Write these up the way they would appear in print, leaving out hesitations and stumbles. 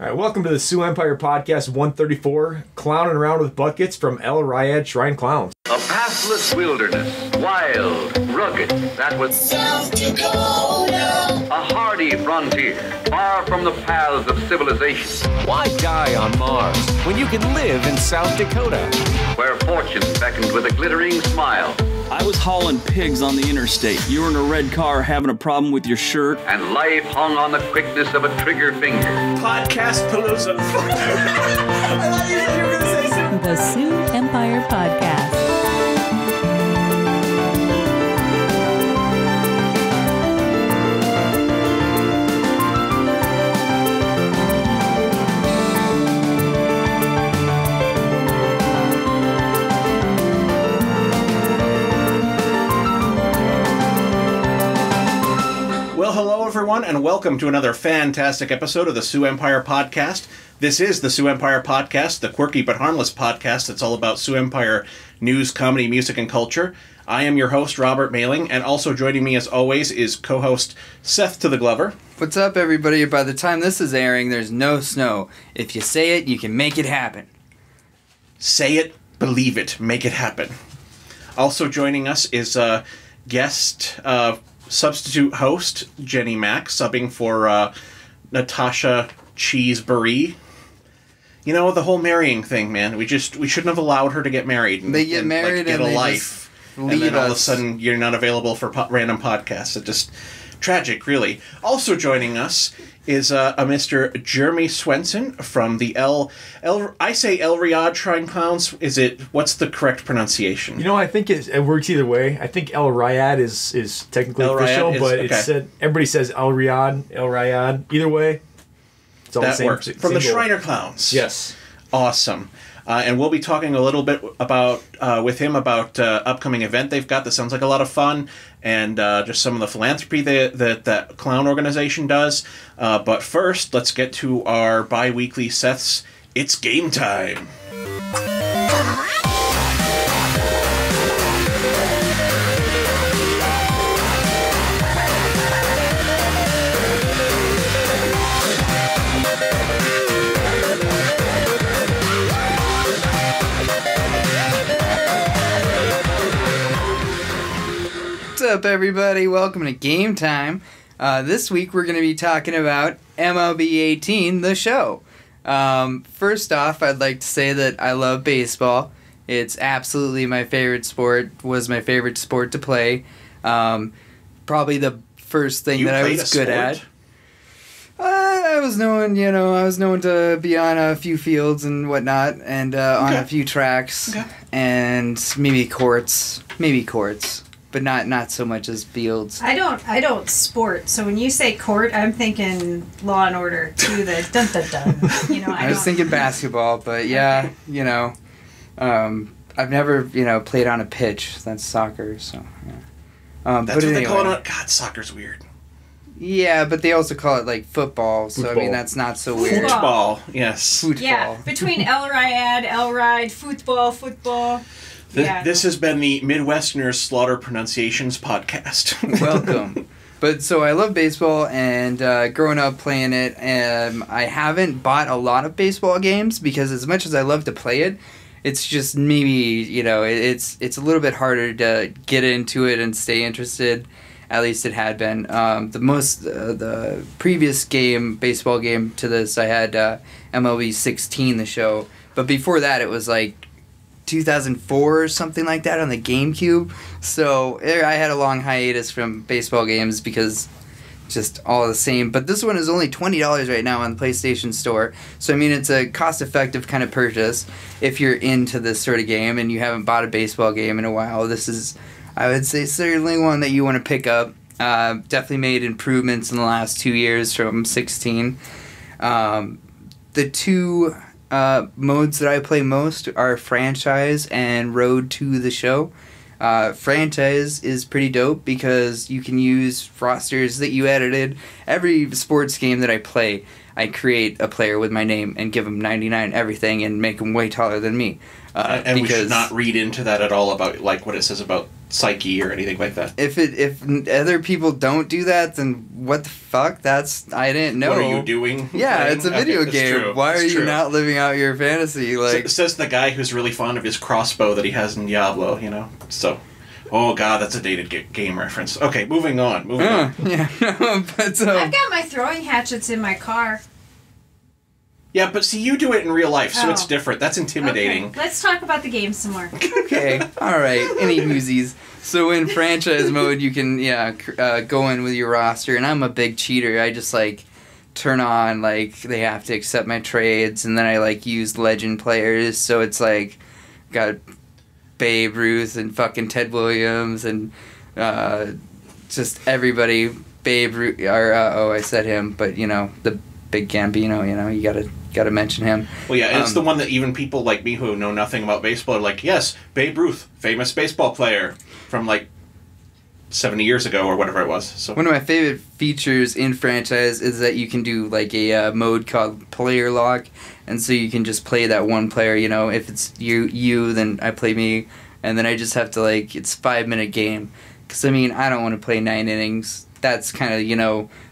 All right, welcome to the Sioux Empire Podcast 134, Clowning Around with Buckets from Riad Shrine Clowns. A pathless wilderness, wild, rugged, that was South Dakota. a hardy frontier, far from the paths of civilization, Why die on Mars when you can live in South Dakota? where fortune beckoned with a glittering smile, I was hauling pigs on the interstate. You were in a red car having a problem with your shirt. and life hung on the quickness of a trigger finger. Podcast Palooza. I thought you were going to say something. The Sioux Empire Podcast. Well, hello everyone, and welcome to another fantastic episode of the Sioux Empire Podcast. This is the Sioux Empire Podcast, the quirky but harmless podcast that's all about Sioux Empire news, comedy, music, and culture. I am your host, Robert Mailing, and also joining me as always is co-host Seth to the Glover. What's up, everybody? By the time this is airing, there's no snow. If you say it, you can make it happen. Say it, believe it, make it happen. Also joining us is guest substitute host Jenny Mack, subbing for Natasha Cheesebury. You know, the whole marrying thing, man. We shouldn't have allowed her to get married. They get married get and a they life, just and leave then all of a us. sudden you're not available for random podcasts. It just tragic, really. Also joining us is a Mr. Jeremy Swenson from the I say Riad Shrine Clowns. What's the correct pronunciation? You know, I think it works either way. I think Riad is technically El official, Riad is- but okay. it's said everybody says Riad. Either way, it's all the That same. works. From the same goal. Shriner Clowns. Yes. Awesome. And we'll be talking a little bit with him about upcoming event they've got that sounds like a lot of fun, and just some of the philanthropy that clown organization does. But first, let's get to our bi-weekly Seth's It's Game Time. What's up, everybody? Welcome to Game Time. This week, we're going to be talking about MLB 18, the show. First off, I'd like to say that I love baseball. It's absolutely my favorite sport, was my favorite sport to play. Probably the first thing that I played was a good sport? at. I was known to be on a few fields and whatnot, and on a few tracks, and maybe courts, but not so much as fields. I don't sport. So when you say court, I'm thinking Law and Order to the dun dun dun. You know, I was thinking basketball, but yeah, I've never played on a pitch. That's soccer, so yeah. That's but what anyway, they call it. God, soccer's weird. yeah, but they also call it like football. So I Football. mean that's not so weird. Football, yes. Football. Yeah, between El Ride, football. Yeah. This has been the Midwesterners Slaughter Pronunciations podcast. Welcome. But so I love baseball, and growing up playing it, I haven't bought a lot of baseball games because as much as I love to play it, it's just maybe it's a little bit harder to get into it and stay interested. At least it had been. The previous baseball game to this, I had MLB 16, the show. But before that, it was like 2004 or something like that on the GameCube. So I had a long hiatus from baseball games because just all the same. But this one is only $20 right now on the PlayStation Store. So I mean, it's a cost-effective kind of purchase if you're into this sort of game and you haven't bought a baseball game in a while. This is, I would say, certainly one that you want to pick up. Definitely made improvements in the last 2 years from 16. The two modes that I play most are Franchise and Road to the Show. Franchise is pretty dope because you can use rosters that you edited. Every sports game that I play, I create a player with my name and give them 99 everything and make them way taller than me. And we should not read into that at all about like what it says about psyche or anything like that. If other people don't do that, then what the fuck? I didn't know. What are you doing? Yeah, playing? it's a video Okay, game. true. Why are It's you true. not living out your fantasy? Like, Says the guy who's really fond of his crossbow that he has in Diablo, you know? So, oh god, that's a dated game reference. Okay, moving on. yeah, but I've got my throwing hatchets in my car. Yeah, but see, you do it in real life, so Oh. it's different. That's intimidating. Okay, let's talk about the game some more. okay, all right. Any whoosies? So in franchise mode, you can go in with your roster, and I'm a big cheater. I just like turn on like they have to accept my trades, and then I like use legend players. So it's like got Babe Ruth and fucking Ted Williams and just everybody. Babe Ruth, I said him, but the big Gambino. You gotta mention him. Well, yeah, and it's the one that even people like me who know nothing about baseball are like, yes, Babe Ruth, famous baseball player from like 70 years ago or whatever it was. So one of my favorite features in franchise is that you can do like a mode called player lock, and so you can just play that one player. If it's you, then I play me, and then I just have to it's 5-minute game. Because I don't want to play 9 innings. That's kind of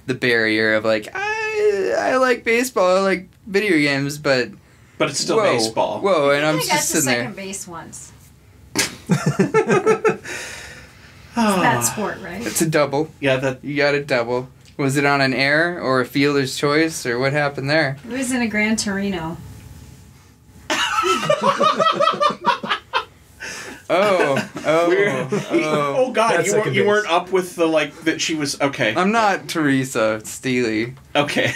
the barrier of like I like baseball, I like video games, but it's still baseball. Whoa, and I'm I got just to sitting there. second base once. That sport, right? It's a double. Yeah, You got a double. Was it on an air or a fielder's choice or what happened there? It was in a Gran Torino. Oh god, That's second you weren't base. up with the that she was okay. I'm not Teresa Steely. Okay.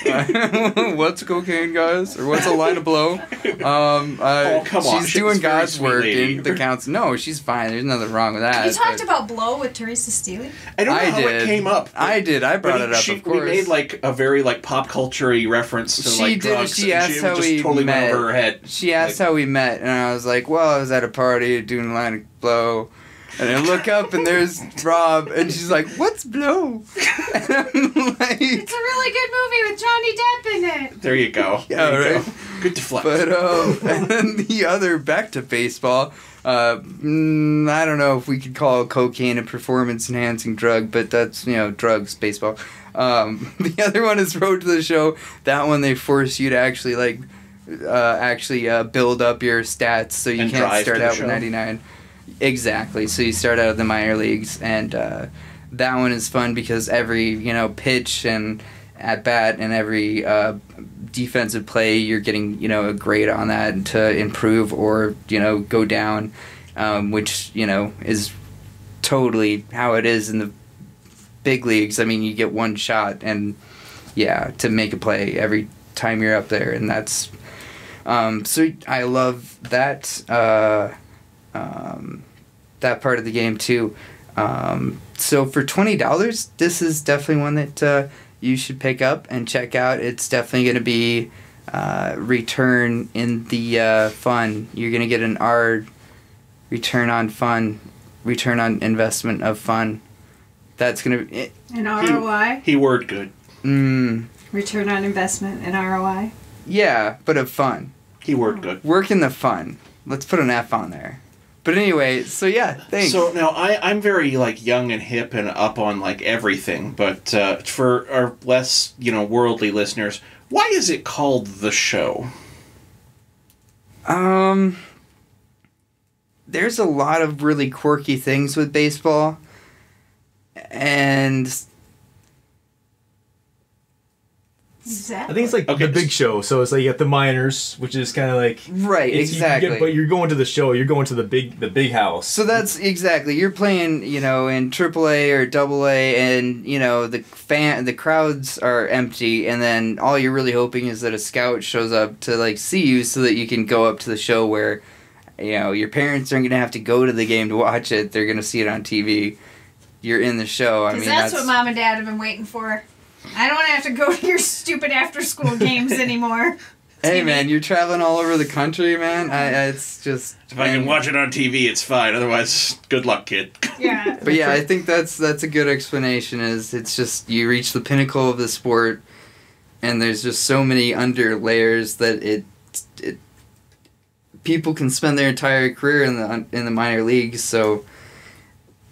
What's cocaine, guys? Or what's a line of blow? Come on. She's She's doing a very God's sweet work lady. in the council. No, she's fine. There's nothing wrong with that. You talked but about Blow with Teresa Steele? I don't know I how did. it came up. I did. I brought it up, of course. We made a very pop culture-y reference to She did. drugs. She and asked how just we totally met. went over her head. She asked how we met, and I was like, well, I was at a party doing a line of blow. And I look up, and there's Rob, and she's like, what's blow? And I'm like... It's a really good movie with Johnny Depp in it. There you go. Yeah, There you right. go. Good deflect. But, and then the other, back to baseball, I don't know if we could call cocaine a performance-enhancing drug, but that's, drugs, baseball. The other one is Road to the Show. That one, they force you to actually, build up your stats, so you And can't drive start to the out show. with 99. Exactly. So you start out of the minor leagues, and that one is fun because every pitch and at bat and every defensive play, you're getting a grade on that to improve or go down, which is totally how it is in the big leagues. You get one shot and to make a play every time you're up there, and that's so I love that. That part of the game too. So for $20, this is definitely one that you should pick up and check out. It's definitely going to be return in the fun. You're going to get an R return on fun, return on investment of fun. That's going to be... An ROI? He word good. Return on investment and ROI? Yeah, but of fun. He word good. Work in the fun. Let's put an F on there. But anyway, so yeah, thanks. So now I'm very young and hip and up on everything, but for our less worldly listeners, why is it called The Show? There's a lot of really quirky things with baseball, and Exactly. I think it's the big show. So it's you got the minors, which is kind of right, exactly. But you're going to the show. You're going to the big house. So that's exactly, you're playing, in AAA or AA, and the crowds are empty, and then all you're really hoping is that a scout shows up to see you so that you can go up to the show where your parents aren't gonna have to go to the game to watch it. They're gonna see it on TV. You're in the show. Because that's what Mom and Dad have been waiting for. I don't have to go to your stupid after-school games anymore. Hey, man, you're traveling all over the country, man. It's just... If I can watch it on TV, it's fine. Otherwise, good luck, kid. Yeah. But yeah, I think that's a good explanation. Is it's just you reach the pinnacle of the sport, and there's just so many under layers that it people can spend their entire career in the minor leagues. So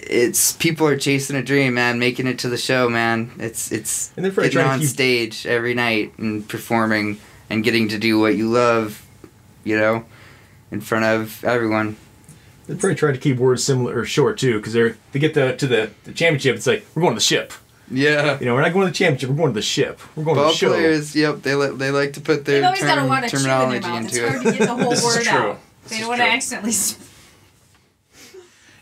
it's people are chasing a dream, man, making it to the show, man. It's And they're getting on stage every night and performing and getting to do what you love, you know, in front of everyone. They're probably trying to keep words similar or short too, because they get to the championship. It's like, we're going to the ship. Yeah. You know, we're not going to the championship. We're going to the ship. We're going to the show. Players, yep, they like to put their terminology into it. It's hard to get the whole This is word true. out. They don't want to accidentally.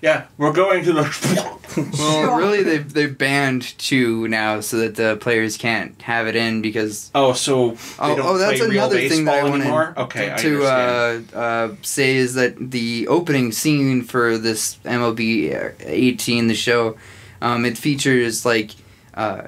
Yeah, we're going to the. Well, really, they've banned 2 now, so that the players can't have it in because. So they don't that's play real another thing that I anymore? wanted to say is that the opening scene for this MLB 18, the show, it features like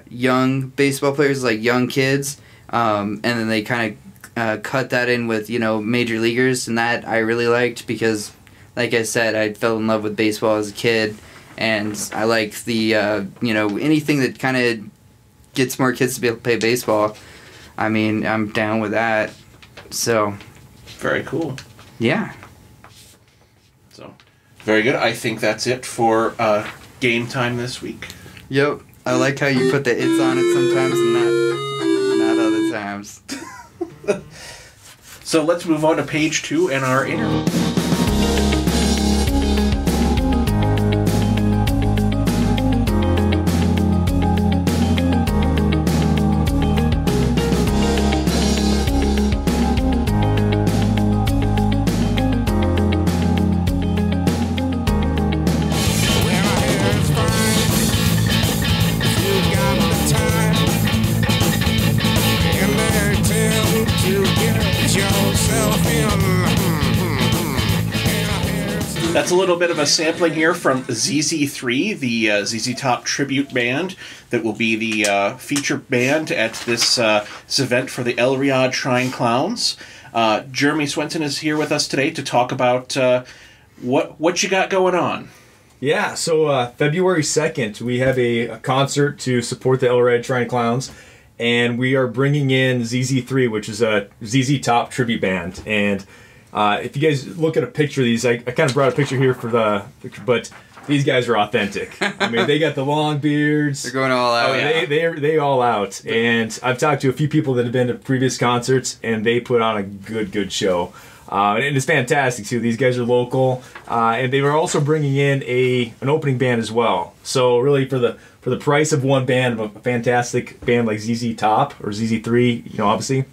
young baseball players, like young kids, and then they kind of cut that in with major leaguers, and that I really liked because. Like I said, I fell in love with baseball as a kid, and I like the, anything that kind of gets more kids to be able to play baseball. I mean, I'm down with that. So. Very cool. Yeah. So, very good. I think that's it for game time this week. Yep. I like how you put the "it's" on it sometimes and not other times. So let's move on to page 2 and our interview. That's a little bit of a sampling here from ZZ3, the ZZ Top tribute band that will be the feature band at this event for the El Riad Shrine Clowns. Jeremy Swenson is here with us today to talk about what you got going on. Yeah, so February 2nd, we have a concert to support the El Riad Shrine Clowns, and we are bringing in ZZ3, which is a ZZ Top tribute band. And if you guys look at a picture of these, I kind of brought a picture here for the picture, but these guys are authentic. I mean, they got the long beards. They're going all out. Oh, yeah. They all out. And I've talked to a few people that have been to previous concerts, and they put on a good show. And it's fantastic, too. These guys are local. And they were also bringing in an opening band as well. So really, for the price of one band, of a fantastic band like ZZ Top, or ZZ3, obviously,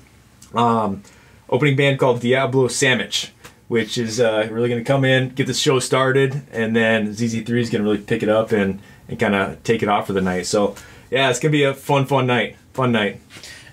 opening band called Diablo Sammich, which is really going to come in, get the show started, and then ZZ3 is going to really pick it up and kind of take it off for the night. So, yeah, it's going to be a fun night. Fun night.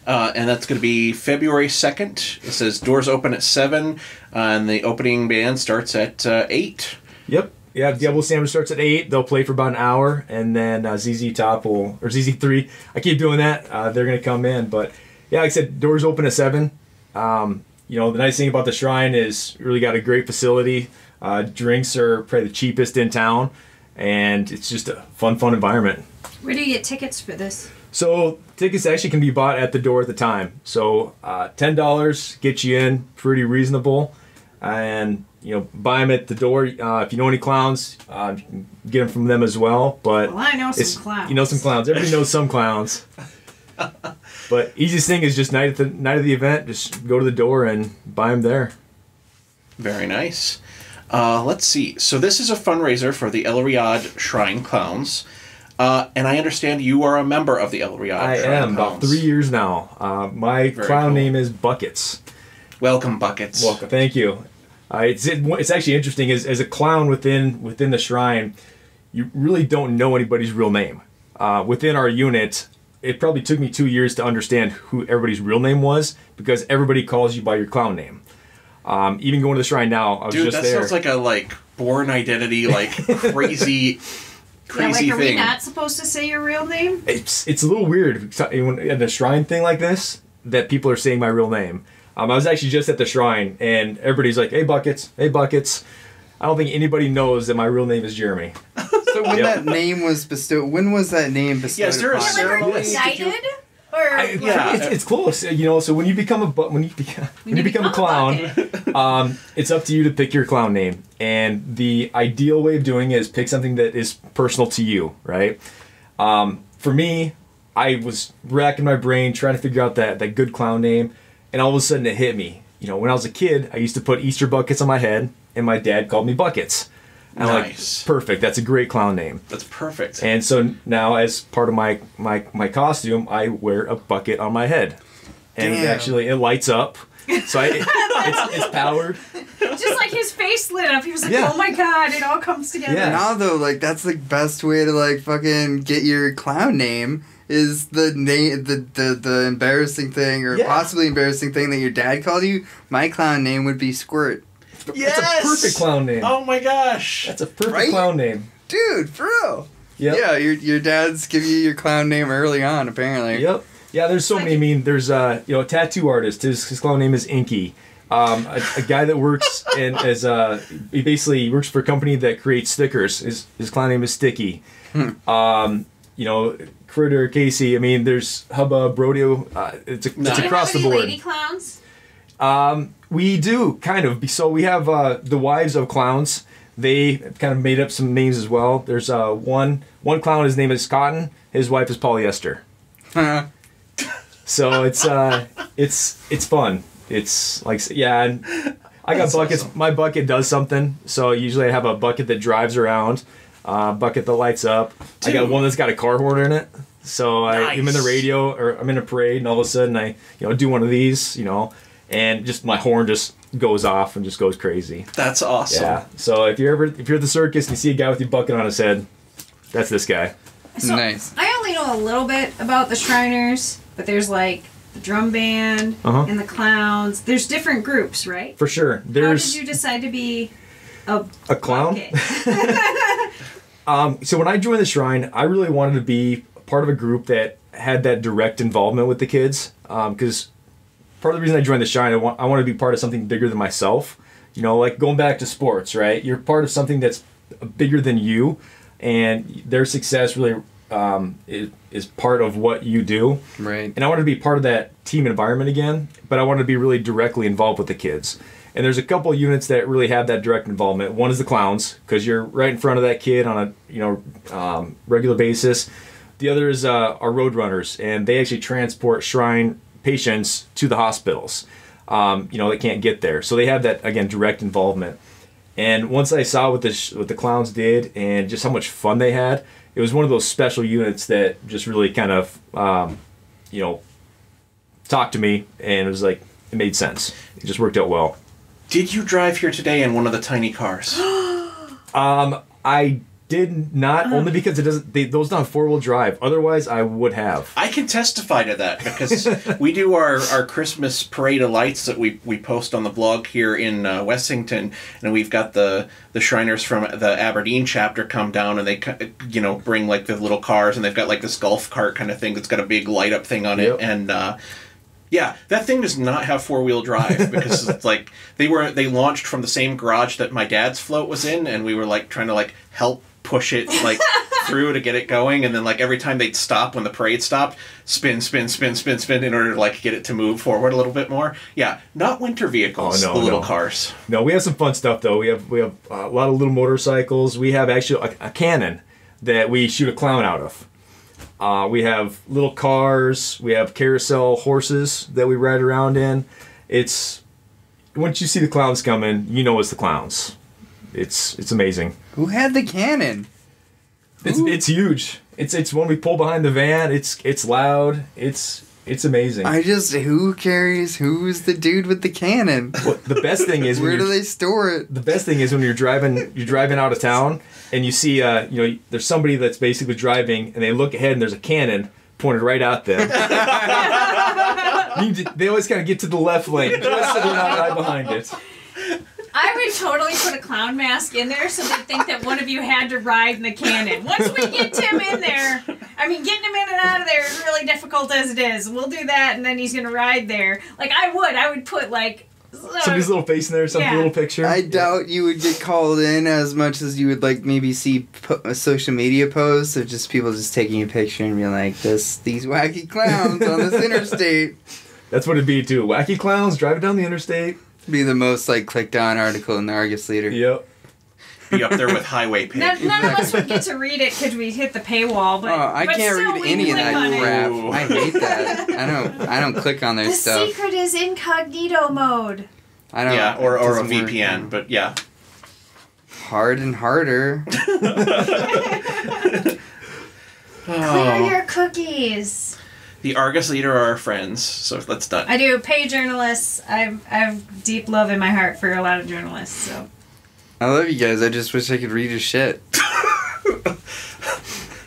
And that's going to be February 2nd. It says doors open at 7, and the opening band starts at 8. Yep. Yeah, Diablo Sammich starts at 8. They'll play for about an hour, and then ZZ Top or ZZ3, I keep doing that. They're going to come in. But, yeah, like I said, doors open at 7. The nice thing about the Shrine is really got a great facility. Drinks are probably the cheapest in town, and it's just a fun environment. Where do you get tickets for this? So tickets actually can be bought at the door at the time. So $10 gets you in, pretty reasonable, and buy them at the door. If you know any clowns, get them from them as well. But I know some clowns. You know some clowns. Everybody knows some clowns. But easiest thing is just night of the event, just go to the door and buy them there. Very nice. Let's see. So this is a fundraiser for the El Riad Shrine Clowns. And I understand you are a member of the El Riad Shrine Clowns. I am, about 3 years now. My clown name is Buckets. Welcome, Buckets. Welcome. Thank you. It's actually interesting, as a clown within the Shrine, you really don't know anybody's real name. Within our unit, it probably took me 2 years to understand who everybody's real name was, because everybody calls you by your clown name. Even going to the Shrine now, I was just there. Dude, that sounds like a born identity, crazy thing. Are we thing. not supposed to say your real name? It's a little weird at a Shrine thing like this that people are saying my real name. I was actually just at the Shrine, and everybody's like, "Hey Buckets, hey Buckets." I don't think anybody knows that my real name is Jeremy. So when that name was bestowed, when was that name bestowed? Yeah, is there a upon? ceremony? Excited? Or It's close. You know, so when you become a when you become a clown, it's up to you to pick your clown name. And the ideal way of doing it is pick something that is personal to you, right? For me, I was racking my brain trying to figure out that good clown name, and all of a sudden it hit me. You know, when I was a kid, I used to put Easter buckets on my head, and my dad called me Buckets. And I'm like, perfect. That's a great clown name. That's perfect. And so now, as part of my costume, I wear a bucket on my head, and it lights up. So it's powered. Just like his face lit up. He was like, oh my god, it all comes together. Yeah. Now though, like that's the best way to like fucking get your clown name is the name the embarrassing thing or possibly embarrassing thing that your dad called you. My clown name would be Squirt. Yes! That's a perfect clown name. Oh my gosh. That's a perfect clown name. Dude, for real. Yep. Yeah, your dad's give you your clown name early on, apparently. Yep. Yeah, there's so many. I mean, there's a tattoo artist. His clown name is Inky. A guy that works he basically works for a company that creates stickers. His clown name is Sticky. Critter Casey. I mean, there's Hubbub, Rodeo. It's across the board. Lady clowns? We do kind of. So we have the wives of clowns. They kind of made up some names as well. There's one clown. His name is Cotton. His wife is Polyester. So it's fun. It's like and I got buckets. Awesome. My bucket does something. So usually I have a bucket that drives around, bucket that lights up. Dude. I got one that's got a car horn in it. So I'm in the radio or I'm in a parade, and all of a sudden I do one of these, and just my horn just goes off and just goes crazy. That's awesome. Yeah. So if you're at the circus and you see a guy with a bucket on his head, that's this guy. So nice. I only know a little bit about the Shriners, but there's like the drum band and the clowns. There's different groups, right? For sure. How did you decide to be a clown? So when I joined the Shrine, I really wanted to be part of a group that had that direct involvement with the kids. Because part of the reason I joined the Shrine, I want to be part of something bigger than myself. Like going back to sports, right? You're part of something that's bigger than you, and their success really is part of what you do. Right. And I wanted to be part of that team environment again, but I wanted to be really directly involved with the kids. And there's a couple of units that really have that direct involvement. One is the clowns, because you're right in front of that kid on a regular basis. The other is our roadrunners, and they actually transport Shrine patients to the hospitals. They can't get there, so they have that again direct involvement. And once I saw what the clowns did and just how much fun they had, it was one of those special units that just really kind of talked to me, and it was like it made sense. It just worked out well. Did you drive here today in one of the tiny cars? I did not, only because those don't have 4-wheel drive. Otherwise, I would have. I can testify to that because we do our Christmas parade of lights that we post on the blog here in Wessington, and we've got the Shriners from the Aberdeen chapter come down, and they bring like the little cars, and they've got like this golf cart kind of thing that's got a big light up thing on it, and yeah, that thing does not have 4-wheel drive because it's like they launched from the same garage that my dad's float was in, and we were like trying to like help push it like through to get it going, and then like every time they'd stop when the parade stopped, spin in order to like get it to move forward a little bit more. Yeah, not winter vehicles. The little cars. No, we have some fun stuff though. We have a lot of little motorcycles. We have actually a cannon that we shoot a clown out of. We have little cars. We have carousel horses that we ride around in. It's once you see the clowns coming, it's the clowns. It's amazing. Who had the cannon? It's huge. It's when we pull behind the van. It's loud. It's amazing. who's the dude with the cannon? Well, the best thing is where do they store it? The best thing is when you're driving out of town and you see there's somebody that's basically driving and they look ahead and there's a cannon pointed right at them. They always kind of get to the left lane just so they're not right behind it. I would totally put a clown mask in there so they'd think that one of you had to ride in the cannon. Once we get Tim in there, getting him in and out of there is really difficult as it is. We'll do that, and then he's going to ride there. Like, I would put, like, somebody's little face in there, some Yeah. little picture. I doubt you would get called in as much as you would like maybe see social media posts of just people just taking a picture and being like, these wacky clowns on this interstate. That's what it'd be too. Wacky clowns driving down the interstate. Be the most like clicked on article in the Argus Leader. Yep. Be up there with Highway Pig. None of us would get to read it because we hit the paywall. But I but can't still, read we any of click that on it. crap. Ooh. I hate that. I don't click on their The stuff. secret is incognito mode. I don't. Yeah, or it a doesn't work. VPN, but yeah. Hard and harder. Clear your cookies. The Argus Leader are our friends, so that's done. I do pay journalists. I have deep love in my heart for a lot of journalists. So I love you guys. I just wish I could read your shit.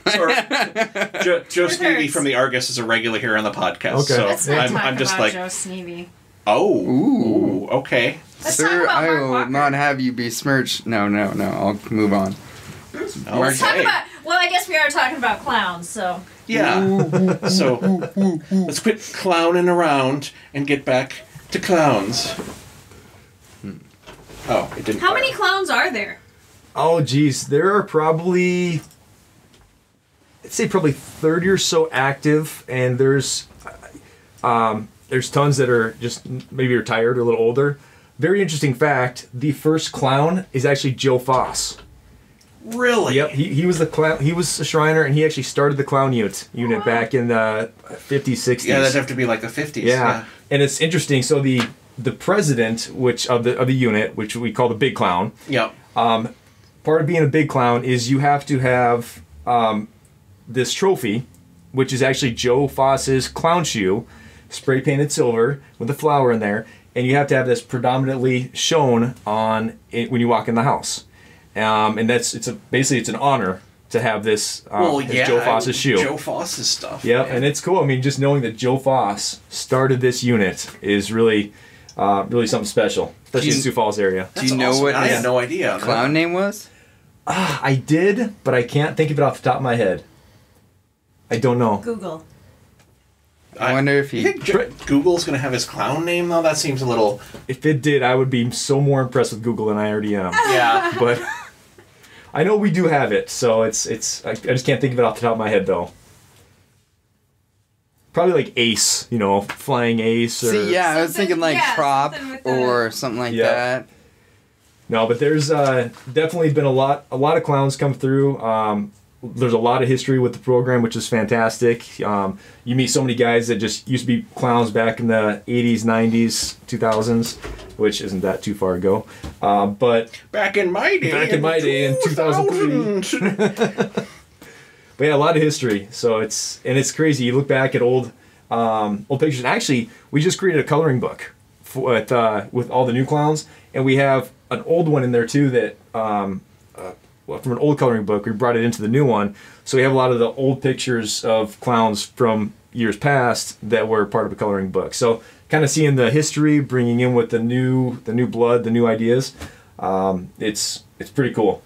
Sorry. Joe Sneevy hurts. from the Argus is a regular here on the podcast, Okay. so let's not talk I'm just about like, Joe Sneevy. oh, Ooh. okay. Let's talk Sir, about I Mark will Walker. not have you besmirched. No. I'll move on. Let's talk about. Well, I guess we are talking about clowns. So Yeah. So let's quit clowning around and get back to clowns. Oh, it didn't. how fire. many clowns are there? Oh, geez. There are probably, I'd say probably 30 or so active, and there's tons that are just maybe retired or a little older. Very interesting fact, the first clown is actually Joe Foss. Really? Yep, he was the clown. He was a Shriner, and he actually started the clown unit back in the 50s, 60s. Yeah, that'd have to be like the 50s. Yeah, and it's interesting. So the president, of the unit, which we call the big clown, Yep. part of being a big clown is you have to have this trophy, which is actually Joe Foss's clown shoe, spray painted silver with a flower in there, and you have to have this predominantly shown on it when you walk in the house. And basically it's an honor to have this as Joe Foss's shoe. Joe Foss's stuff. Yeah, and it's cool. I mean, just knowing that Joe Foss started this unit is really something special, especially in Sioux Falls area. Do you know what I his had no idea. clown name was? I did, but I can't think of it off the top of my head. I don't know. Google. I wonder if You he. think Google's going to have his clown name, though? That seems a little... If it did, I would be so more impressed with Google than I already am. Yeah. But I know we do have it, so I just can't think of it off the top of my head though. Probably like Ace, flying Ace or See, yeah, I was thinking like prop something with the- or something like Yeah. that. No, but there's definitely been a lot of clowns come through. There's a lot of history with the program, which is fantastic. You meet so many guys that just used to be clowns back in the 80s, 90s, 2000s, which isn't that too far ago. But Back in my day in 2003. But yeah, a lot of history. So it's crazy. You look back at old pictures. And actually, we just created a coloring book with all the new clowns, and we have an old one in there too that from an old coloring book. We brought it into the new one, so we have a lot of the old pictures of clowns from years past that were part of a coloring book. So kind of seeing the history, bringing in with the new blood, the new ideas. It's pretty cool.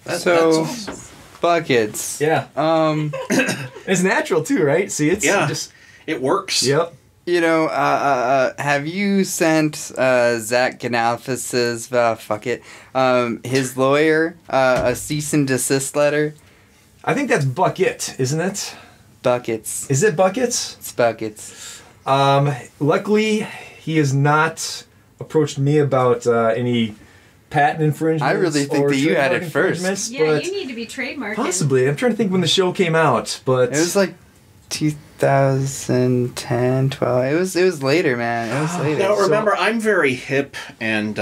That's So awesome. buckets. Yeah. It's natural too, right? See, it's just It works. yep. Have you sent Zach Ganalfus's his lawyer a cease and desist letter? I think that's Bucket, isn't it? Buckets. Is it Buckets? It's buckets. Luckily, he has not approached me about any patent infringements. I really think or that you had trademark it first. infringements, Yeah, but you need to be trademarked. possibly. I'm trying to think when the show came out, but It was like 2010, 12. It was later, man. It was later. Now remember, I'm very hip and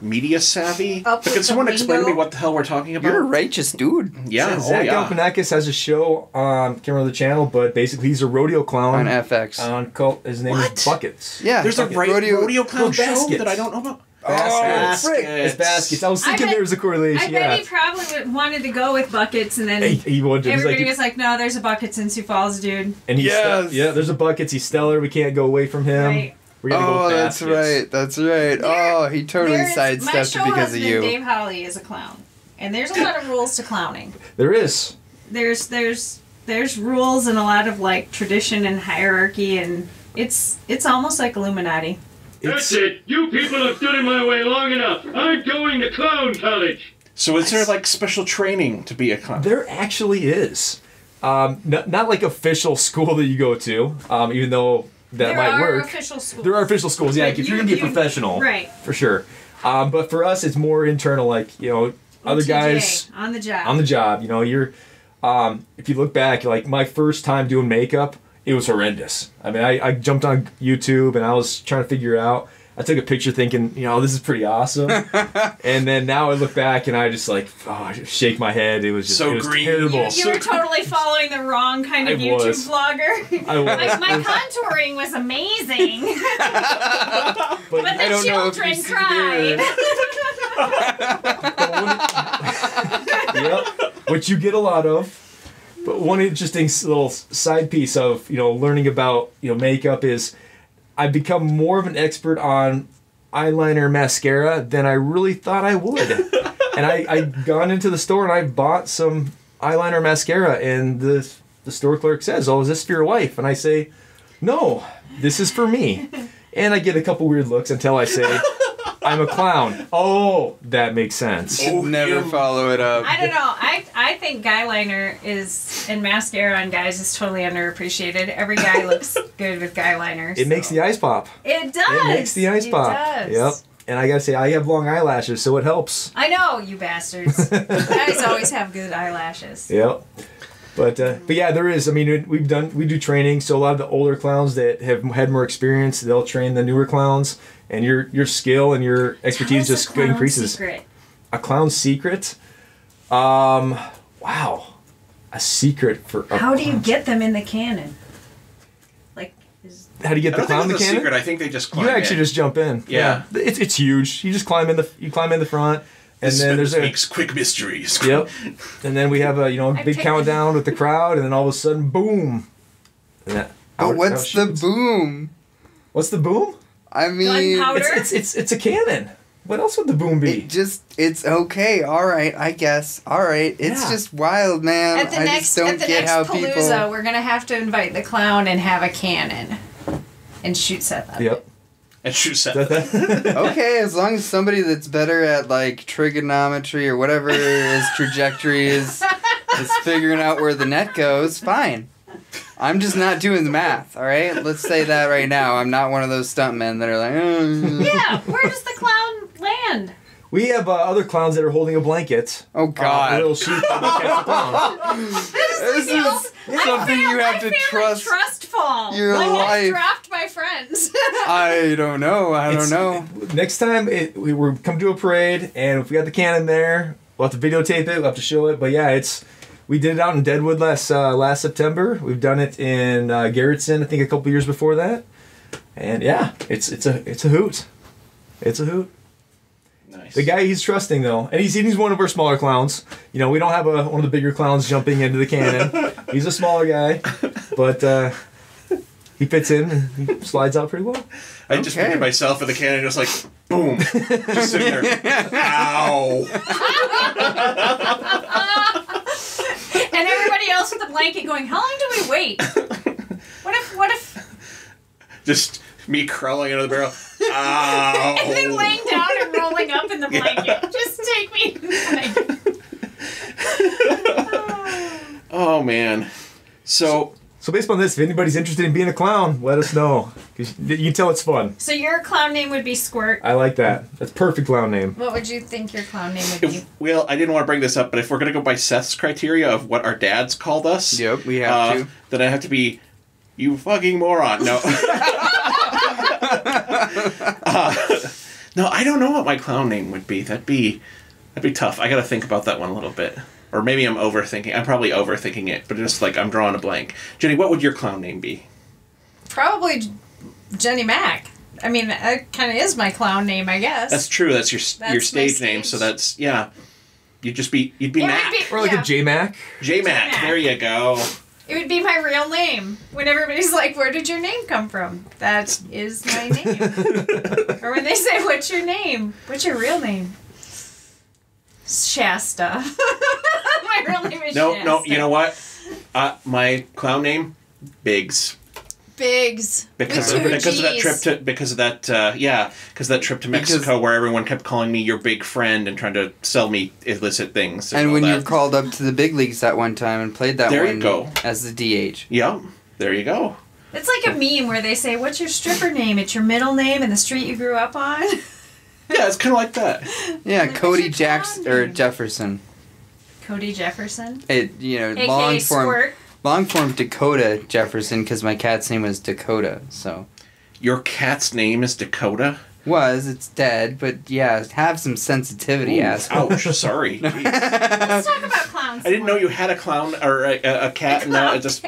media savvy. Up with Can someone the explain to me lingo? what the hell we're talking about? You're a righteous dude. Yeah, Zach Galifianakis has a show on, can't remember the channel, but basically he's a rodeo clown On FX. His name What? is Buckets. Yeah. There's a Bucket. rodeo clown show baskets. that I don't know about. Baskets. Oh, frick. It's baskets. I was thinking I bet- there was a correlation. I yeah. bet he probably wanted to go with buckets, and then He wanted. He's everybody like, was like, "No, there's a buckets in Sioux Falls, dude." and he's Yes. there's a Buckets. He's stellar. We can't go away from him. Right. We're gonna go Oh, with that's baskets. right. That's right. Oh, he totally My sidestepped show it because of husband, you. Dave Howley, is a clown, and there's a lot of rules to clowning. There is. There's rules and a lot of like tradition and hierarchy, and it's almost like Illuminati. That's it. You people have stood in my way long enough. I'm going to clown college. So is there like special training to be a clown? There actually is. Not like official school that you go to, even though that might work. There are official schools. There are official schools, yeah. Like if you're going to be a professional. Right. For sure. But for us, it's more internal, like, other OTJ, guys. on the job. On the job. You're, if you look back, like my first time doing makeup, it was horrendous. I mean, I jumped on YouTube and I was trying to figure it out. I took a picture thinking, this is pretty awesome. And then now I look back and I just I just shake my head. It was just So it was green. terrible. You were totally following the wrong kind of I YouTube was. vlogger. I was. My contouring was amazing. But But the don't know if children you see cried. Yep. Which you get a lot of. But one interesting little side piece of, learning about, makeup is I've become more of an expert on eyeliner mascara than I really thought I would. And I've gone into the store and I bought some eyeliner mascara and the store clerk says, "Oh, is this for your wife?" And I say, "No, this is for me." And I get a couple weird looks until I say, "I'm a clown." Oh, that makes sense. Never follow it up. I don't know. I think guyliner and mascara on guys is totally underappreciated. Every guy looks good with guyliner. It makes the eyes pop. It does. It makes the eyes pop. Does. Yep. And I gotta say, I have long eyelashes, so it helps. I know, you bastards. Guys always have good eyelashes. Yep. But yeah, there is. I mean, we do training. So a lot of the older clowns that have had more experience, they'll train the newer clowns, and your skill and your expertise just increases. Secret. A clown secret. Wow. A secret for. How do you get them in the cannon? How do you get I the don't clown in think the it's a cannon? secret. I think they just climb You actually in. just jump in. Yeah. It's huge. You just climb in the front, and then there's makes quick mysteries. Yep. And then we have a big picked- countdown with the crowd, and then all of a sudden, boom. And that, But what's the boom? What's the boom? I mean, Gunpowder? It's a cannon. What else would the boom be? it's okay. All right, I guess. All right, it's Yeah. just wild, man. At the I next just don't get how Palooza, people. we're gonna have to invite the clown and have a cannon and shoot Seth up. Yep. And shoot Seth. Okay, as long as somebody that's better at like trigonometry or whatever his trajectory is figuring out where the net goes, fine. I'm just not doing the math, all right? Let's say that right now. I'm not one of those stuntmen that are like, Yeah, where does the clown land? We have other clowns that are holding a blanket. Oh, God. A little sheet that will catch the clown. This is something you have to trust fall. your like life. I dropped my friends. I don't know. I don't know. Next time we come to a parade, and if we got the cannon there, we'll have to videotape it. We'll have to show it. But yeah, we did it out in Deadwood last September. We've done it in Garrettson, I think a couple years before that. And yeah, it's a hoot. It's a hoot. Nice. The guy he's trusting though, and he's one of our smaller clowns. We don't have one of the bigger clowns jumping into the cannon. He's a smaller guy, but he fits in and he slides out pretty well. I just pictured myself with the cannon just like, boom. Just sitting there. Ow. And everybody else with the blanket going, how long do we wait? What if Just me crawling under the barrel. Ow. and then laying down and rolling up in the blanket. Just take me in the blanket. Oh, man. So based on this, if anybody's interested in being a clown, let us know. 'Cause you can tell it's fun. So your clown name would be Squirt. I like that. That's a perfect clown name. What would you think your clown name would be? Well, I didn't want to bring this up, but if we're going to go by Seth's criteria of what our dads called us, Yep, we have to. then I have to be, you fucking moron. No. No, I don't know what my clown name would be. That'd be tough. I got to think about that one a little bit. Or maybe I'm overthinking. I'm probably overthinking it, but just like I'm drawing a blank. Jenny, what would your clown name be? Probably Jenny Mac. I mean, that kind of is my clown name, I guess. That's true. That's your my stage name. So that's You'd be It Mac. would be- Or like yeah. a J-Mac. J-Mac. J-Mac. There you go. It would be my real name. When everybody's like, where did your name come from? That is my name. Or when they say, what's your name? What's your real name? Shasta. My real name is Shasta. No, you know what? My clown name, Biggs. Biggs. Because of that trip to Mexico where everyone kept calling me your big friend and trying to sell me illicit things. And when you were called up to the big leagues that one time and played that there you go. As the DH. Yep, there you go. It's like a meme where they say, "What's your stripper name? It's your middle name and the street you grew up on." Yeah, it's kind of like that. Yeah, Like, Cody Jefferson. Cody Jefferson. Long AKA form. Squirt. Long form Dakota Jefferson because my cat's name was Dakota. So. Your cat's name is Dakota? It's dead, but yeah, have some sensitivity, asshole. Ouch, sorry. Let's talk about clowns. I didn't know you had a clown or a cat. And now it just.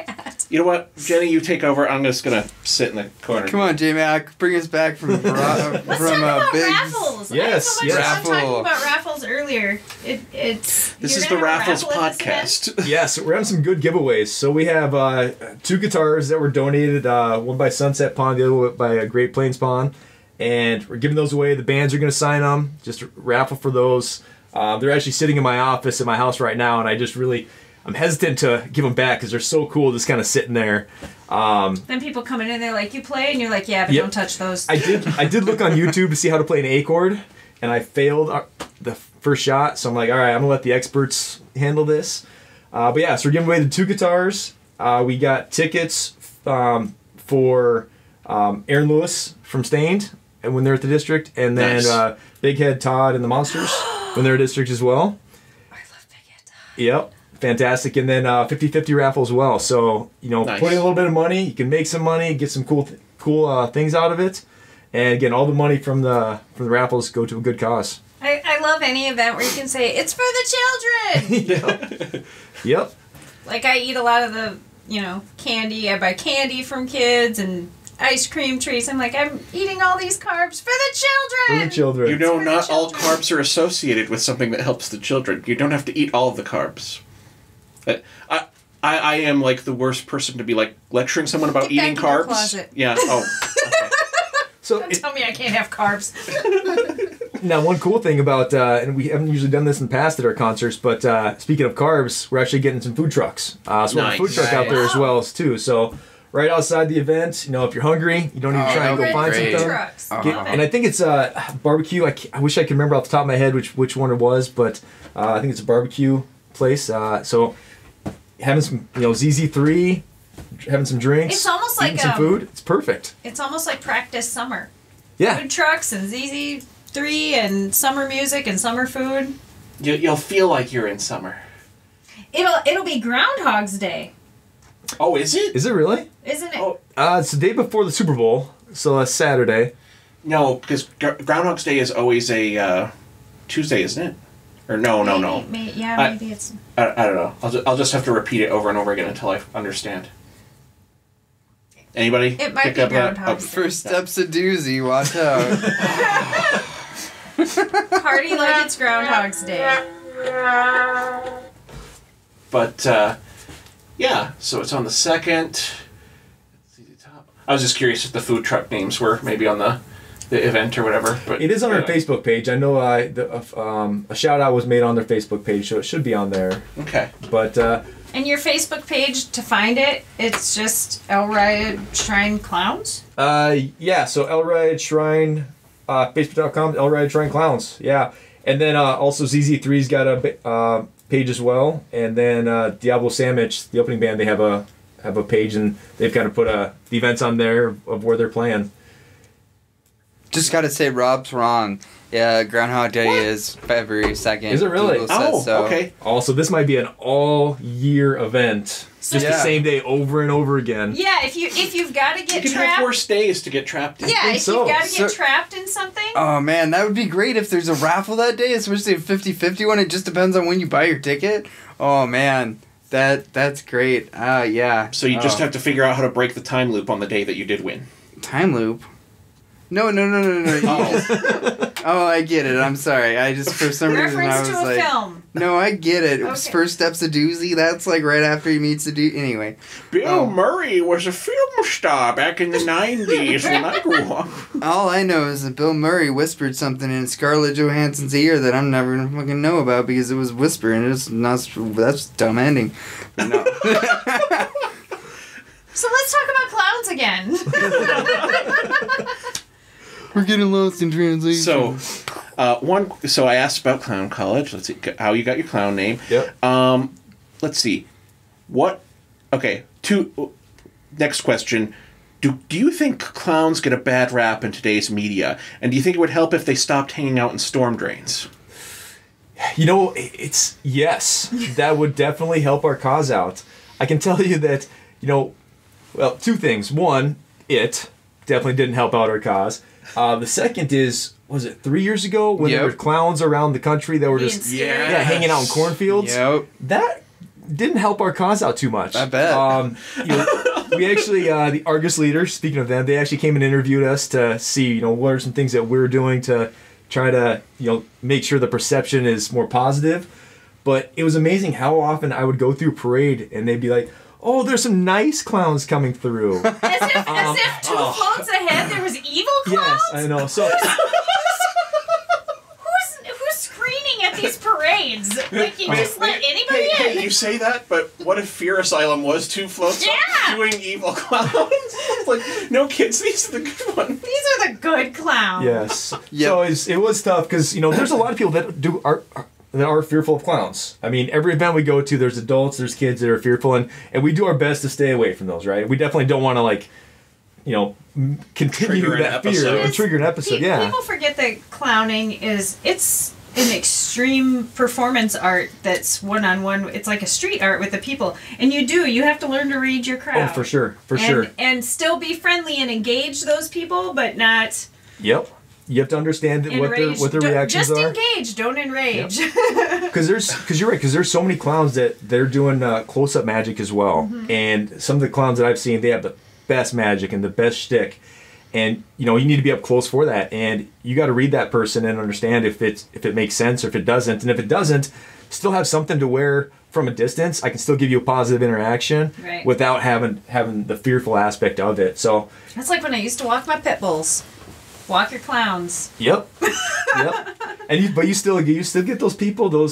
You know what, Jenny, you take over. I'm just gonna sit in the corner. Come on, J-Mac, bring us back from Let's talk about Biggs. Raffles. Yes, I had so much fun talking about Raffles earlier. This is the Raffles podcast. Yes, we're having some good giveaways. So we have 2 guitars that were donated, one by Sunset Pond, the other by Great Plains Pond. And we're giving those away. The bands are going to sign them. Just raffle for those. They're actually sitting in my office at my house right now, and I'm hesitant to give them back because they're so cool just kind of sitting there. Then people come in and they're like, "You play?" And you're like, "Yeah, but don't touch those." I did look on YouTube to see how to play an A chord, and I failed the first shot. So I'm like, all right, I'm going to let the experts handle this. But yeah, so we're giving away the 2 guitars. We got tickets for Aaron Lewis from Stained, and when they're at the district, and then Nice. Big Head Todd and the Monsters when they're at district as well. I love Big Head Todd. Yep, fantastic. And then 50-50 raffle as well. So Nice. put in a little bit of money, you can make some money, get some cool things out of it, and again, all the money from the raffles go to a good cause. I love any event where you can say it's for the children. Yep. Like I eat a lot of the candy. I buy candy from kids and ice cream treats. I'm like, I'm eating all these carbs for the children. For the children. You know, For the not all children. carbs are associated with something that helps the children. You don't have to eat all of the carbs. I am like the worst person to be like lecturing someone about Get eating back in your carbs. closet. Yeah. Oh. Okay. So Don't tell me I can't have carbs. now, one cool thing about, and we haven't usually done this in the past at our concerts, but speaking of carbs, we're actually getting some food trucks. So we have a food Nice. truck out there as well too. So right outside the event, if you're hungry, you don't need to try and go that'd be find great. something. Trucks. Uh-huh. Love And it. I think it's barbecue. I wish I could remember off the top of my head which one it was, but I think it's a barbecue place. So having some ZZ3, having some drinks, It's almost eating like some food. It's perfect. It's almost like practice summer. Yeah. Food trucks and ZZ3 and summer music and summer food. You'll feel like you're in summer. It'll be Groundhog's Day, Oh, is it? Is it really? isn't it? Oh. It's the day before the Super Bowl, so that's Saturday. No, because Groundhog's Day is always a Tuesday, isn't it? Or no. Maybe it's. I don't know. I'll just have to repeat it over and over again until I understand. Anybody? It might pick be up that? Groundhog's Day. First step's a doozy, watch out. Party like it's Groundhog's Day. But yeah, so it's on the 2nd. I was just curious if the food truck names were maybe on the event or whatever. But It is on our anyway. Facebook page. I know a shout out was made on their Facebook page, so it should be on there. Okay. But And your Facebook page, to find it, it's just Riad Shrine Clowns? yeah, so Riad Shrine, Facebook.com, Riad Shrine Clowns. Yeah. And then also ZZ3's got a page as well. And then Diablo Sammich, the opening band, they have a page, and they've kind of put the events on there of where they're playing. Just gotta say, Rob's wrong. Yeah, Groundhog Day is February 2nd. Is it really? Google says Oh, so. okay. Also, this might be an all-year event. Just the Yeah. same day over and over again. Yeah, if you've got to You get can have trapped. worse days to get trapped in. Yeah, think if so. you've got to get So- trapped in something. Oh man, that would be great if there's a raffle that day, especially a 50-50 one. It just depends on when you buy your ticket. Oh man, that's great. Yeah. So you just have to figure out how to break the time loop on the day that you did win. time loop. No. You just- oh, I get it. I'm sorry. I just for some reason I Reference was to a like, film. no, I get it. Okay. First step's a doozy. That's like right after he meets a dude. Anyway. Bill Oh. Murray was a film star back in the 90s when I grew up. All I know is that Bill Murray whispered something in Scarlett Johansson's ear that I'm never gonna fucking know about because it was whisper and it's not. That's a dumb ending. But no. So let's talk about clowns again. We're getting lost in translation. So, So I asked about clown college. Let's see how you got your clown name. Yep. Let's see. Next question. Do you think clowns get a bad rap in today's media? And do you think it would help if they stopped hanging out in storm drains? You know, it's yes. That would definitely help our cause out. I can tell you that, well, two things. One, it definitely didn't help out our cause. The second is, was it 3 years ago when there were clowns around the country that were just hanging out in cornfields? Yep. That didn't help our cause out too much. I bet. We actually, the Argus leaders, speaking of them, they actually came and interviewed us to see, what are some things that we're doing to try to, make sure the perception is more positive. But it was amazing how often I would go through parade and they'd be like, oh, there's some nice clowns coming through. As if 2 floats ahead there was evil clowns? Yes, I know. So who's screening at these parades? Like, you just let anybody in? Hey, you say that, but what if Fear Asylum was 2 floats up doing evil clowns? It's like, no kids, these are the good ones. These are the good clowns. yes. Yep. So it was tough because, there's a lot of people that are fearful of clowns. I mean, every event we go to, there's adults, there's kids that are fearful, and we do our best to stay away from those, right? We definitely don't want to, continue that fear and trigger an episode. People forget that clowning it's an extreme performance art that's one-on-one. It's like a street art with the people. And you have to learn to read your crowd. Oh, for sure. Sure. And still be friendly and engage those people, but not... Yep. You have to understand what their reactions are. Just engage, don't enrage. Because you're right. Because there's so many clowns that they're doing close-up magic as well, and some of the clowns that I've seen, they have the best magic and the best shtick, and you need to be up close for that, and you got to read that person and understand if it makes sense or if it doesn't, and if it doesn't, still have something to wear from a distance. I can still give you a positive interaction without having the fearful aspect of it. So that's like when I used to walk my pit bulls. Walk your clowns. Yep. And you still get those people,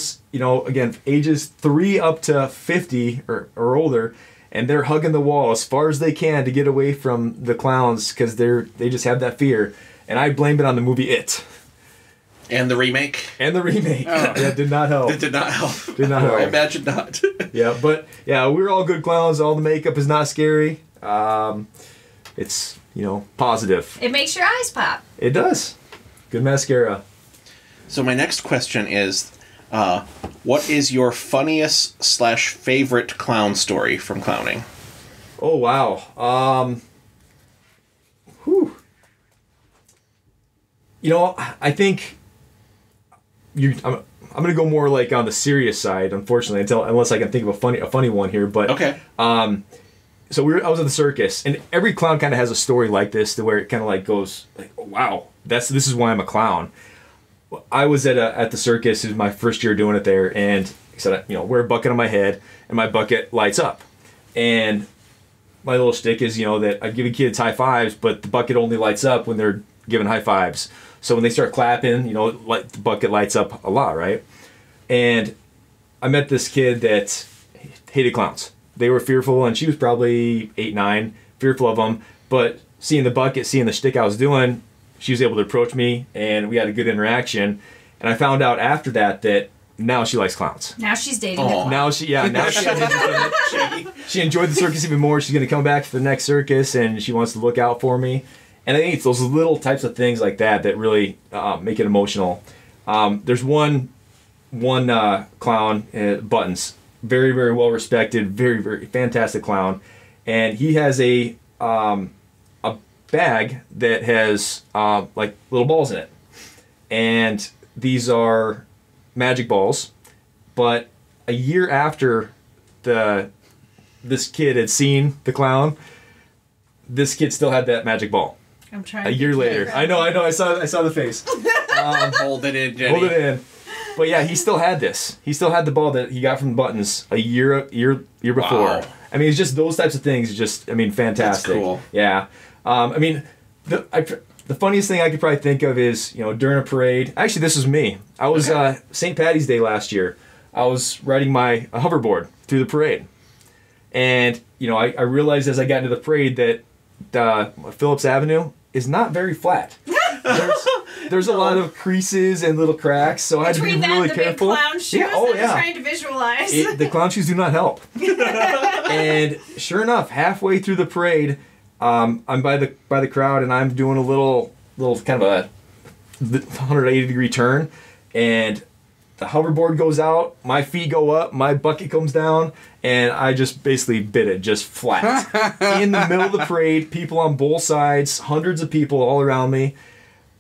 again, ages 3 up to 50 or older, and they're hugging the wall as far as they can to get away from the clowns because they just have that fear. And I blame it on the movie It. And the remake. Oh. That did not help. It did not help. Did not help. I imagine not. We're all good clowns. All the makeup is not scary. It's positive. It makes your eyes pop. It does. Good mascara. So my next question is, what is your funniest / favorite clown story from clowning? Oh, wow. I think I'm going to go more like on the serious side, unfortunately, unless I can think of a funny one here. But okay. So I was at the circus, and every clown kind of has a story like this, to where it kind of like goes, like, oh, wow, this is why I'm a clown. I was at the circus. It was my first year doing it there, and I said, wear a bucket on my head, and my bucket lights up. And my little shtick is, that I give kids high fives, but the bucket only lights up when they're giving high fives. So when they start clapping, the bucket lights up a lot, right? And I met this kid that hated clowns. They were fearful, and she was probably 8, 9, fearful of them. But seeing the bucket, seeing the shtick I was doing, she was able to approach me, and we had a good interaction. And I found out after that now she likes clowns. Now she's dating a clown. Now she enjoyed the circus even more. She's going to come back for the next circus, and she wants to look out for me. And I think it's those little types of things like that really make it emotional. There's one clown, Buttons. Very, very well respected, very, very fantastic clown, and he has a bag that has like little balls in it, and these are magic balls. But a year after this kid had seen the clown, this kid still had that magic ball. I'm trying. A year later, I know. I saw the face. Hold it in, Jenny. Hold it in. But yeah, he still had this. He still had the ball that he got from Buttons a year before. Wow. I mean, it's just those types of things. Fantastic. That's cool. Yeah. The funniest thing I could probably think of is, during a parade. Actually, this was me. I was St. Patty's Day last year. I was riding my hoverboard through the parade, And, I realized as I got into the parade that Phillips Avenue is not very flat. There's a lot of creases and little cracks, so I had to be really careful. Big clown shoes I'm trying to visualize. The clown shoes do not help. And sure enough, halfway through the parade, I'm by the crowd and I'm doing a little kind of a 180-degree turn, and the hoverboard goes out, my feet go up, my bucket comes down, and I just basically bit it just flat. In the middle of the parade, people on both sides, hundreds of people all around me,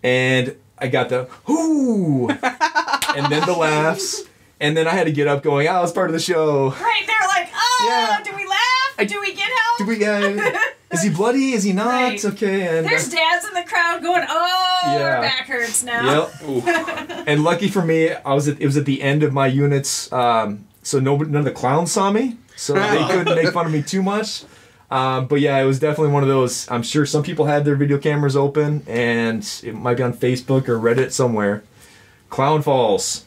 and I got the "hoo," and then the laughs, and then I had to get up going, "Oh, it's part of the show." Right, they're like, "Oh, yeah. Do we laugh? Do we get help? Do we? Is he bloody? Is he not? Right. Okay." And there's dads in the crowd going, "Oh, our back hurts now." Yep. And lucky for me, it was at the end of my units, so none of the clowns saw me, so they couldn't make fun of me too much. But yeah, it was definitely one of those. I'm sure some people had their video cameras open, and it might be on Facebook or Reddit somewhere. Clown falls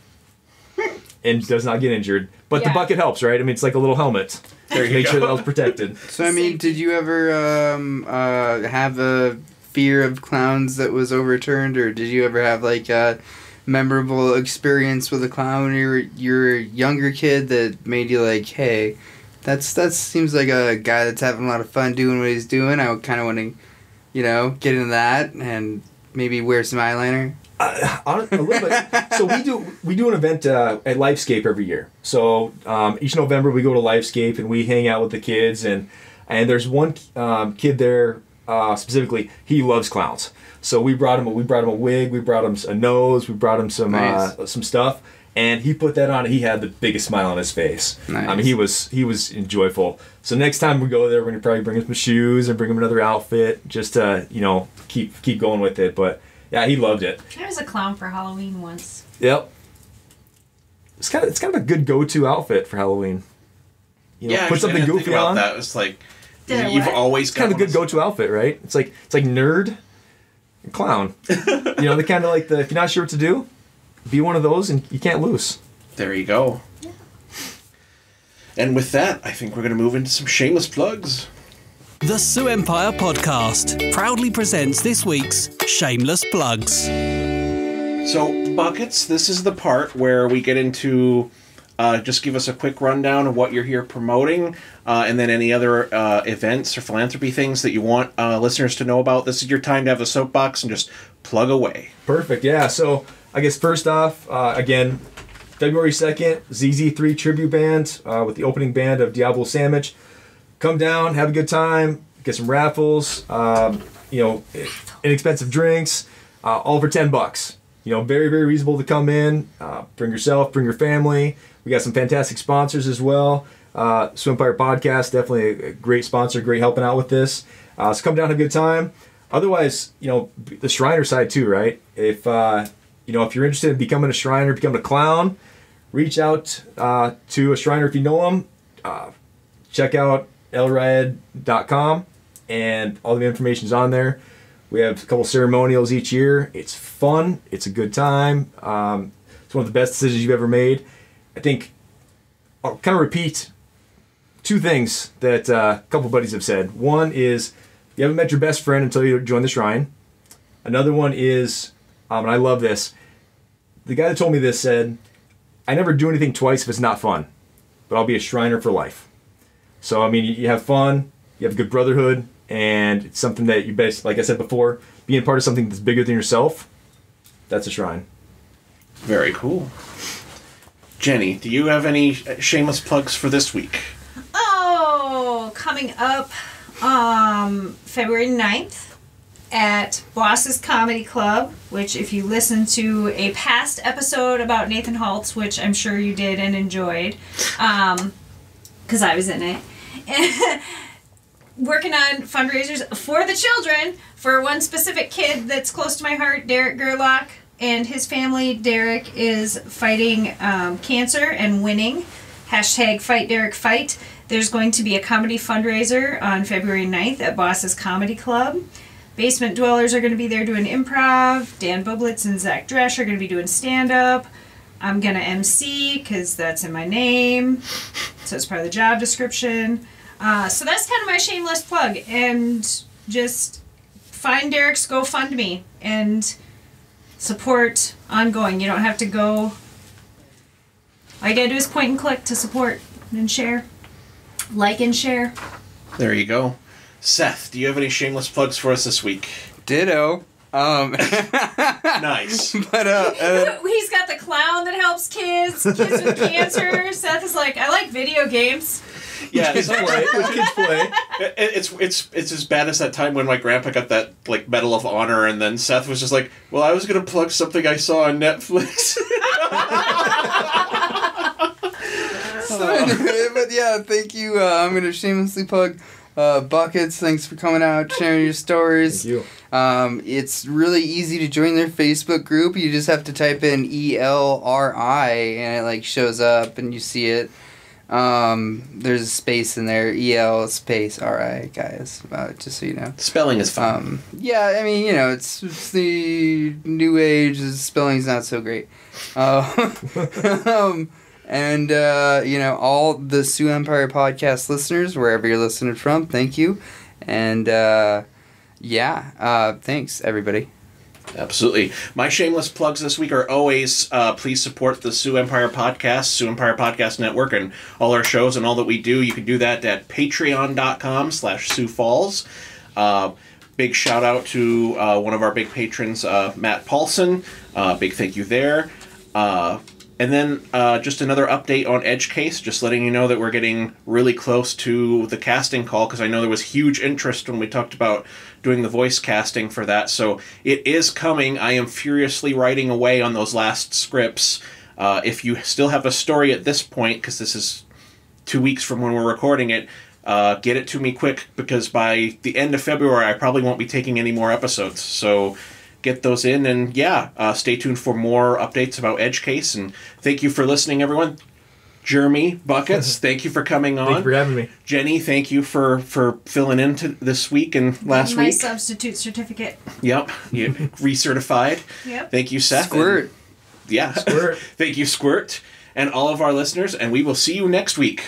and does not get injured, but the bucket helps, right? I mean, it's like a little helmet. There you Make go. sure that I was protected. So I mean, did you ever have a fear of clowns that was overturned, or did you ever have like a memorable experience with a clown when you're a younger kid that made you like, hey, that seems like a guy that's having a lot of fun doing what he's doing. I would kind of want to, get into that and maybe wear some eyeliner. A little bit. So we do an event at Lifescape every year. So each November we go to Lifescape and we hang out with the kids, and there's one kid there specifically. He loves clowns. So we brought him a wig, we brought him a nose, we brought him some stuff, and he put that on. And he had the biggest smile on his face. Nice. I mean, he was joyful. So next time we go there, we're gonna probably bring him some shoes and bring him another outfit, just to keep going with it. But yeah, he loved it. I was a clown for Halloween once. Yep. It's kind of a good go-to outfit for Halloween. Put something goofy on. That was like You've always kind of a good go-to outfit, right? It's like nerd and clown. They kind of like if you're not sure what to do, be one of those and you can't lose. There you go. Yeah. And with that, I think we're going to move into some shameless plugs. The Sioux Empire podcast proudly presents this week's Shameless Plugs. So, Buckets, this is the part where we get into just give us a quick rundown of what you're here promoting, and then any other events or philanthropy things that you want listeners to know about. This is your time to have a soapbox and just plug away. Perfect, yeah. So, I guess first off, again, February 2nd, ZZ3 Tribute Band with the opening band of Diablo Sammich. Come down, have a good time, get some raffles, inexpensive drinks, all for $10. Very, very reasonable to come in. Bring yourself, bring your family. We got some fantastic sponsors as well. Sioux Empire Podcast, definitely a great sponsor, great helping out with this. So come down, have a good time. Otherwise, the Shriner side too, right? If if you're interested in becoming a Shriner, becoming a clown, reach out to a Shriner if you know them. Check out elriad.com, and all the information's on there. We have a couple ceremonials each year. It's fun. It's a good time. It's one of the best decisions you've ever made. I think I'll kind of repeat two things that a couple buddies have said. One is you haven't met your best friend until you join the shrine. Another one is, and I love this, the guy that told me this said, I never do anything twice if it's not fun, but I'll be a Shriner for life. So, I mean, you have fun, you have good brotherhood, and it's something that you best, like I said before, being part of something that's bigger than yourself, that's a shrine. Very cool. Jenny, do you have any shameless plugs for this week? Oh, coming up February 9th at Boss's Comedy Club, which if you listen to a past episode about Nathan Haltz, which I'm sure you did and enjoyed, because I was in it, working on fundraisers for the children for one specific kid that's close to my heart, Derek Gerlach, and his family. Derek is fighting cancer and winning. #FightDerekFight. There's going to be a comedy fundraiser on February 9th at Boss's Comedy Club. Basement Dwellers are going to be there doing improv. Dan Bublitz and Zach Dresch are going to be doing stand-up. I'm going to MC because that's in my name. So it's part of the job description. So that's kind of my shameless plug. And just find Derek's GoFundMe and support ongoing. You don't have to go. All you gotta do is point and click to support and share. Like and share. There you go. Seth, do you have any shameless plugs for us this week? Ditto. Nice. But he's got the clown that helps kids with cancer. Seth is like, I like video games. Yeah, Kids play. it's as bad as that time when my grandpa got that like Medal of Honor, and then Seth was just like, "Well, I was gonna plug something I saw on Netflix." But yeah, thank you. I'm gonna shamelessly plug Buckets. Thanks for coming out, sharing your stories. Thank you. It's really easy to join their Facebook group. You just have to type in ELRI and it like shows up and you see it. There's a space in there, EL space RI, guys, just so you know. Spelling is fun. Yeah, I mean, you know, it's the new age, the spelling's not so great. And, you know, all the Sioux Empire podcast listeners, wherever you're listening from, thank you. And, thanks, everybody. Absolutely. My shameless plugs this week are always, please support the Sioux Empire Podcast, Sioux Empire Podcast Network, and all our shows and all that we do. You can do that at patreon.com/Sioux Falls. Big shout out to one of our big patrons, Matt Paulson. Big thank you there. And then just another update on Edge Case, just letting you know that we're getting really close to the casting call, because I know there was huge interest when we talked about doing the voice casting for that. So it is coming. I am furiously writing away on those last scripts. If you still have a story at this point, because this is 2 weeks from when we're recording it, get it to me quick, because by the end of February I probably won't be taking any more episodes. So get those in, and stay tuned for more updates about Edge Case. And thank you for listening, everyone. Jeremy Buckets, thank you for coming on. Thank you for having me. Jenny, thank you for filling in this week and last My week. substitute certificate. Yep, you recertified. Yep. Thank you, Seth. Squirt. Squirt. Thank you, Squirt, and all of our listeners, and we will see you next week.